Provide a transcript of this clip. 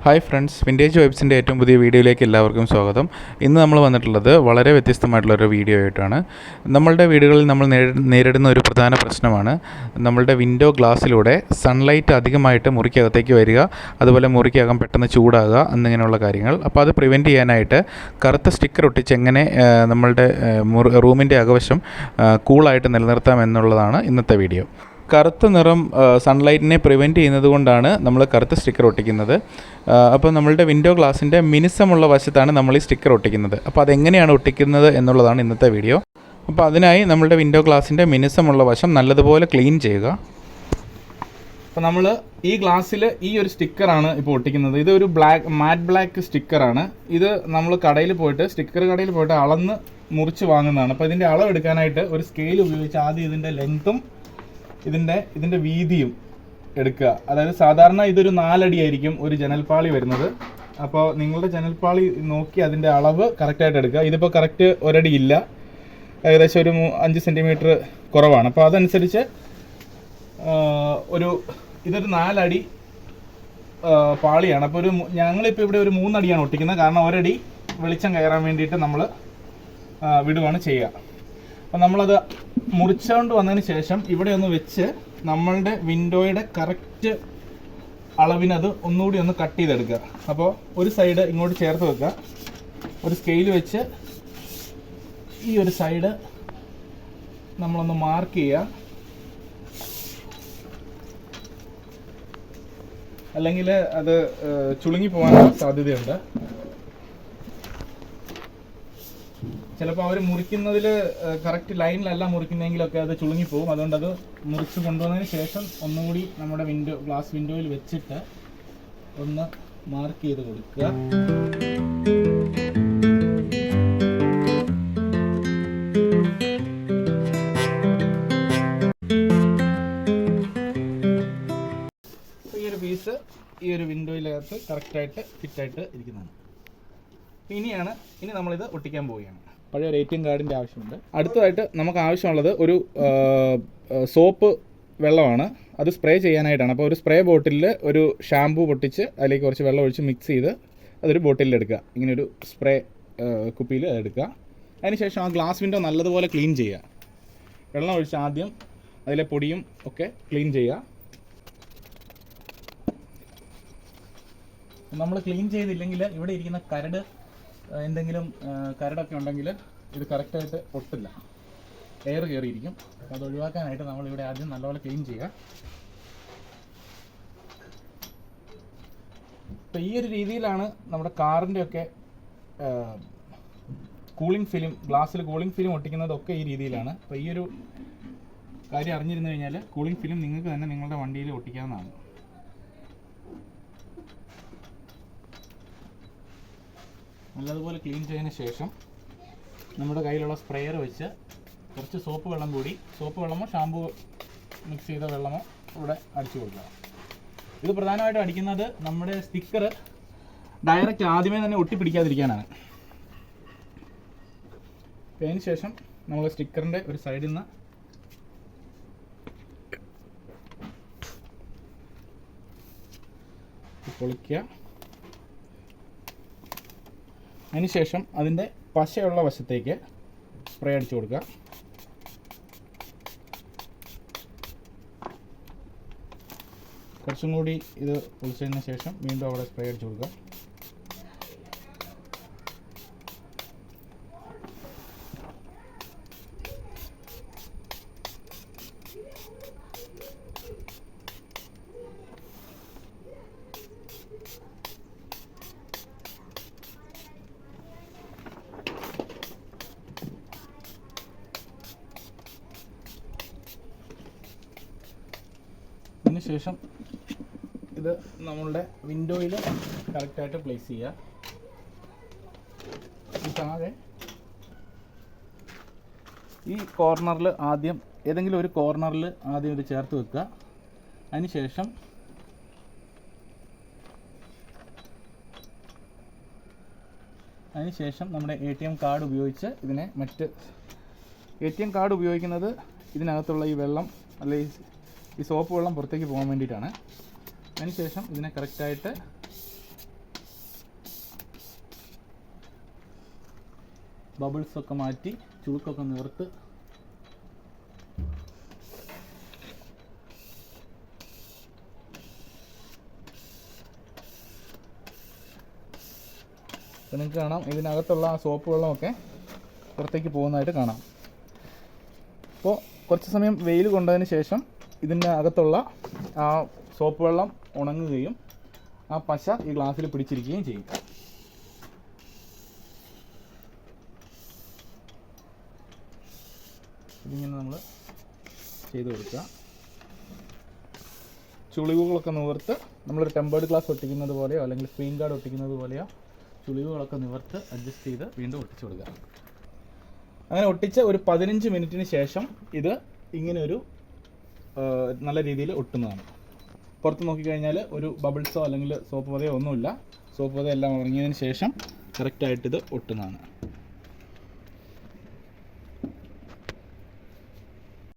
Hi friends, vintage വൈബ്സിൻ്റെ ഏറ്റവും പുതിയ വീഡിയോയിലേക്ക് എല്ലാവർക്കും സ്വാഗതം. ഇന്ന് നമ്മൾ വന്നിട്ടുള്ളത് വളരെ വ്യത്യസ്തമായിട്ടുള്ളൊരു വീഡിയോ ആയിട്ടാണ്. നമ്മളുടെ വീടുകളിൽ നമ്മൾ നേരിടുന്ന ഒരു പ്രധാന പ്രശ്നമാണ് നമ്മളുടെ വിൻഡോ ഗ്ലാസ്സിലൂടെ സൺലൈറ്റ് അധികമായിട്ട് മുറിക്കകത്തേക്ക് വരിക, അതുപോലെ മുറിക്കകം പെട്ടെന്ന് ചൂടാകുക എന്നിങ്ങനെയുള്ള കാര്യങ്ങൾ. അപ്പോൾ അത് പ്രിവെൻറ്റ് ചെയ്യാനായിട്ട് കറുത്ത സ്റ്റിക്കർ ഒട്ടിച്ച് എങ്ങനെ നമ്മളുടെ റൂമിൻ്റെ അകവശം കൂളായിട്ട് നിലനിർത്താം എന്നുള്ളതാണ് ഇന്നത്തെ വീഡിയോ. കറുത്ത നിറം സൺലൈറ്റിനെ പ്രിവെൻറ്റ് ചെയ്യുന്നത് കൊണ്ടാണ് നമ്മൾ കറുത്ത സ്റ്റിക്കർ ഒട്ടിക്കുന്നത്. അപ്പോൾ നമ്മളുടെ വിൻഡോ ഗ്ലാസിൻ്റെ മിനുസമുള്ള വശത്താണ് നമ്മൾ ഈ സ്റ്റിക്കർ ഒട്ടിക്കുന്നത്. അപ്പോൾ അതെങ്ങനെയാണ് ഒട്ടിക്കുന്നത് എന്നുള്ളതാണ് ഇന്നത്തെ വീഡിയോ. അപ്പോൾ അതിനായി നമ്മളുടെ വിൻഡോ ഗ്ലാസിൻ്റെ മിനുസമുള്ള വശം നല്ലതുപോലെ ക്ലീൻ ചെയ്യുക. അപ്പോൾ നമ്മൾ ഈ ഗ്ലാസ്സിൽ ഈ ഒരു സ്റ്റിക്കറാണ് ഇപ്പോൾ ഒട്ടിക്കുന്നത്. ഇത് ഒരു മാറ്റ് ബ്ലാക്ക് സ്റ്റിക്കറാണ്. ഇത് നമ്മൾ സ്റ്റിക്കർ കടയിൽ പോയിട്ട് അളന്ന് മുറിച്ച് വാങ്ങുന്നതാണ്. അപ്പോൾ ഇതിൻ്റെ അളവ് എടുക്കാനായിട്ട് ഒരു സ്കെയിൽ ഉപയോഗിച്ച് ആദ്യം ഇതിൻ്റെ ലെങ്ത്തും ഇതിൻ്റെ വീതിയും എടുക്കുക. അതായത് സാധാരണ ഇതൊരു 4 അടി ആയിരിക്കും ഒരു ജനൽപ്പാളി വരുന്നത്. അപ്പോൾ നിങ്ങളുടെ ജനൽപ്പാളി നോക്കി അതിൻ്റെ അളവ് കറക്റ്റായിട്ട് എടുക്കുക. ഇതിപ്പോൾ കറക്റ്റ് ഒരടി ഇല്ല, ഏകദേശം ഒരു 5 സെൻറ്റിമീറ്റർ കുറവാണ്. അപ്പോൾ അതനുസരിച്ച് ഇതൊരു 4 അടി പാളിയാണ്. അപ്പോൾ ഞങ്ങളിപ്പോൾ ഇവിടെ ഒരു 3 അടിയാണ് ഒട്ടിക്കുന്നത്. കാരണം ഒരടി വെളിച്ചം കയറാൻ വേണ്ടിയിട്ട് നമ്മൾ വിടുവാണ് ചെയ്യുക. അപ്പോൾ നമ്മളത് മുറിച്ചുകൊണ്ട് വന്നതിന് ശേഷം ഇവിടെ ഒന്ന് വെച്ച് നമ്മളുടെ വിൻഡോയുടെ കറക്റ്റ് അളവിനത് ഒന്നുകൂടി ഒന്ന് കട്ട് ചെയ്തെടുക്കുക. അപ്പോൾ ഒരു സൈഡ് ഇങ്ങോട്ട് ചേർത്ത് വെക്കുക, ഒരു സ്കെയിൽ വെച്ച് ഈ ഒരു സൈഡ് നമ്മളൊന്ന് മാർക്ക് ചെയ്യുക. അല്ലെങ്കിൽ അത് ചുളുങ്ങി പോകാനുള്ള സാധ്യതയുണ്ട്. ചിലപ്പോൾ അവർ മുറിക്കുന്നതിൽ കറക്റ്റ് ലൈനിലല്ല മുറിക്കുന്നതെങ്കിലൊക്കെ അത് ചുളുങ്ങിപ്പോവും. അതുകൊണ്ട് അത് മുറിച്ച് കൊണ്ടുവന്നതിന് ശേഷം ഒന്നുകൂടി നമ്മുടെ ഗ്ലാസ് വിൻഡോയിൽ വെച്ചിട്ട് ഒന്ന് മാർക്ക് ചെയ്ത് കൊടുക്കുക. ഈ ഒരു പീസ് ഈ ഒരു വിൻഡോയിലകത്ത് കറക്റ്റായിട്ട് ഫിറ്റായിട്ട് ഇരിക്കുന്നതാണ്. ഇനി നമ്മളിത് ഒട്ടിക്കാൻ പോവുകയാണ്. പഴയ ഒരു ATM കാർഡിൻ്റെ ആവശ്യമുണ്ട്. അടുത്തതായിട്ട് നമുക്ക് ആവശ്യമുള്ളത് ഒരു സോപ്പ് വെള്ളമാണ്. അത് സ്പ്രേ ചെയ്യാനായിട്ടാണ്. അപ്പോൾ ഒരു സ്പ്രേ ബോട്ടിലിൽ ഒരു ഷാമ്പൂ പൊട്ടിച്ച് അതിലേക്ക് കുറച്ച് വെള്ളം ഒഴിച്ച് മിക്സ് ചെയ്ത് അതൊരു ബോട്ടിലിൽ എടുക്കുക. ഇങ്ങനെ ഒരു സ്പ്രേ കുപ്പിയിൽ എടുക്കുക. അതിനുശേഷം ആ ഗ്ലാസ് വിൻഡോ നല്ലതുപോലെ ക്ലീൻ ചെയ്യുക. വെള്ളം ഒഴിച്ച് ആദ്യം അതിലെ പൊടിയും ഒക്കെ ക്ലീൻ ചെയ്യുക. നമ്മൾ ക്ലീൻ ചെയ്തില്ലെങ്കിൽ ഇവിടെ ഇരിക്കുന്ന എന്തെങ്കിലും കരടൊക്കെ ഉണ്ടെങ്കിൽ ഇത് കറക്റ്റായിട്ട് ഒട്ടില്ല, എയർ കയറിയിരിക്കും. അത് ഒഴിവാക്കാനായിട്ട് നമ്മളിവിടെ ആദ്യം നല്ലപോലെ ക്ലീൻ ചെയ്യുക. അപ്പോൾ ഈ ഒരു രീതിയിലാണ് നമ്മുടെ കാറിൻ്റെയൊക്കെ കൂളിംഗ് ഫിലിം, ഗ്ലാസ്സിൽ കൂളിംഗ് ഫിലിം ഒട്ടിക്കുന്നതൊക്കെ ഈ രീതിയിലാണ്. അപ്പോൾ ഈ ഒരു കാര്യം അറിഞ്ഞിരുന്നു കഴിഞ്ഞാൽ കൂളിംഗ് ഫിലിം നിങ്ങൾക്ക് തന്നെ നിങ്ങളുടെ വണ്ടിയിൽ ഒട്ടിക്കാവുന്നതാണ്. നല്ലതുപോലെ ക്ലീൻ ചെയ്തതിന് ശേഷം നമ്മുടെ കയ്യിലുള്ള സ്പ്രെയർ വെച്ച് കുറച്ച് സോപ്പ് വെള്ളമോ ഷാമ്പൂ മിക്സ് ചെയ്ത വെള്ളമോ ഇവിടെ അടിച്ചു കൊടുക്കുക. ഇത് പ്രധാനമായിട്ടും അടിക്കുന്നത് നമ്മുടെ സ്റ്റിക്കർ ഡയറക്റ്റ് ആദ്യമേ തന്നെ ഒട്ടിപ്പിടിക്കാതിരിക്കാനാണ്. അതിന് ശേഷം നമ്മൾ സ്റ്റിക്കറിൻ്റെ ഒരു സൈഡിൽ നിന്ന് പൊളിക്കുക. അതിനുശേഷം അതിൻ്റെ പശയുള്ള വശത്തേക്ക് സ്പ്രേ അടിച്ചു കൊടുക്കുക. കുറച്ചും കൂടി ഇത് പൊളിച്ചതിന് ശേഷം വീണ്ടും അവിടെ സ്പ്രേ അടിച്ചു കൊടുക്കുക. അതിനുശേഷം ഇത് നമ്മളുടെ വിൻഡോയിൽ കറക്റ്റായിട്ട് പ്ലേസ് ചെയ്യുക. താഴെ ഈ കോർണറിൽ ഏതെങ്കിലും ഒരു കോർണറിൽ ആദ്യം ഇത് ചേർത്ത് വെക്കുക. അതിനുശേഷം നമ്മുടെ ATM കാർഡ് ഉപയോഗിച്ച് ഇതിനെ ATM കാർഡ് ഉപയോഗിക്കുന്നത് ഇതിനകത്തുള്ള ഈ വെള്ളം അല്ലെങ്കിൽ ഈ സോപ്പ് വെള്ളം പുറത്തേക്ക് പോകാൻ വേണ്ടിയിട്ടാണ്. അതിനുശേഷം ഇതിനെ കറക്റ്റായിട്ട് ബബിൾസൊക്കെ മാറ്റി ചുളുക്കൊക്കെ നിവർത്ത് അപ്പോൾ നിങ്ങൾക്ക് കാണാം ഇതിനകത്തുള്ള ആ സോപ്പ് വെള്ളമൊക്കെ പുറത്തേക്ക് പോകുന്നതായിട്ട് കാണാം. അപ്പോൾ കുറച്ച് സമയം വെയിൽ കൊണ്ടതിന് ശേഷം ഇതിൻ്റെ അകത്തുള്ള ആ സോപ്പ് വെള്ളം ഉണങ്ങുകയും ആ പശ ഈ ഗ്ലാസ്സിൽ പിടിച്ചിരിക്കുകയും ചെയ്യും. ഇതിങ്ങനെ നമ്മൾ ചെയ്ത് കൊടുക്കുക. ചുളിവുകളൊക്കെ നിവർത്ത് നമ്മളൊരു ടെമ്പേർഡ് ഗ്ലാസ് ഒട്ടിക്കുന്നത് പോലെയോ അല്ലെങ്കിൽ സ്ക്രീൻ ഗാർഡ് ഒട്ടിക്കുന്നത് പോലെയോ ചുളിവുകളൊക്കെ നിവർത്ത് അഡ്ജസ്റ്റ് ചെയ്ത് വീണ്ടും ഒട്ടിച്ചു കൊടുക്കുക. അങ്ങനെ ഒട്ടിച്ച ഒരു 15 മിനിറ്റിന് ശേഷം ഇത് ഇങ്ങനെ ഒരു നല്ല രീതിയിൽ ഒട്ടുന്നതാണ്. പുറത്ത് നോക്കിക്കഴിഞ്ഞാൽ ഒരു ബബിൾസോ അല്ലെങ്കിൽ സോപ്പ് പതയോ ഒന്നുമില്ല. സോപ്പ് പത എല്ലാം ഉറങ്ങിയതിന് ശേഷം കറക്റ്റായിട്ടിത് ഒട്ടുന്നതാണ്.